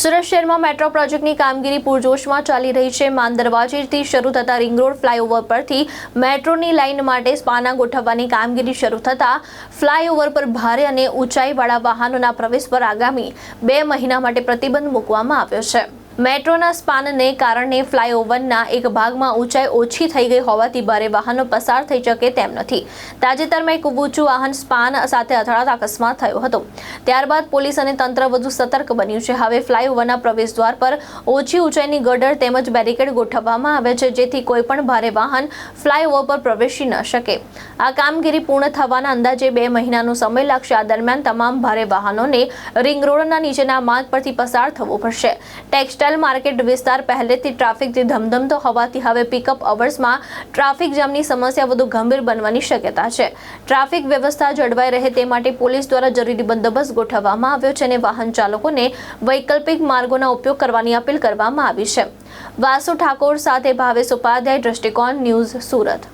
સુરત શહેરમાં મેટ્રો પ્રોજેક્ટની કામગીરી પૂરજોશમાં ચાલી રહી છે। માન દરવાજેથી શરૂ થતા રિંગ રોડ ફ્લાયઓવર પરથી મેટ્રોની લાઇન માટે સ્પાના ગોઠવવાની કામગીરી શરૂ થતા ફ્લાયઓવર પર ભારે અને ઊંચાઈવાળા વાહનોના પ્રવેશ પર આગામી 2 મહિના માટે પ્રતિબંધ મૂકવામાં આવ્યો છે। મેટ્રોના સ્પાનને કારણે ફ્લાયઓવરના એક ભાગમાં ઊંચાઈ ઓછી થઈ ગઈ હોવાથી ભારે વાહનો પસાર થઈ શકે તેમ નથી। તાજેતરમાં એક ઊંચું વાહન સ્પાન સાથે અથડાતા અકસ્માત થયો હતો। ત્યારબાદ પોલીસ અને તંત્ર વધુ સતર્ક બન્યું છે। હવે ફ્લાયઓવરના પ્રવેશદ્વાર પર ઓછી ઊંચાઈની ગટર તેમજ બેરિકેડ ગોઠવવામાં આવે છે, જેથી કોઈપણ ભારે વાહન ફ્લાયઓવર પર પ્રવેશી ન શકે। આ કામગીરી પૂર્ણ થવાના અંદાજે 2 મહિનાનો સમય લાગશે। આ દરમિયાન તમામ ભારે વાહનોને રિંગ રોડના નીચેના માર્ગ પરથી પસાર થવું પડશે। ટેક્સટાઇલ માર્કેટ વિસ્તાર પહેલેથી ટ્રાફિકથી ધમધમતો હોવાથી હવે પિકઅપ અવર્સમાં ટ્રાફિક જામની સમસ્યા વધુ ગંભીર બનવાની શક્યતા છે। ટ્રાફિક વ્યવસ્થા જળવાઈ રહે તે માટે પોલીસ દ્વારા જરૂરી બંદોબસ્ત ગોઠવવામાં આવ્યો છે અને વાહન ચાલકોને વૈકલ્પિક માર્ગોનો ઉપયોગ કરવાની અપીલ કરવામાં આવી છે। વાસુ ઠાકોર સાથે ભાવેશ ઉપાધ્યાય, દ્રષ્ટિકોણ ન્યૂઝ, સુરત।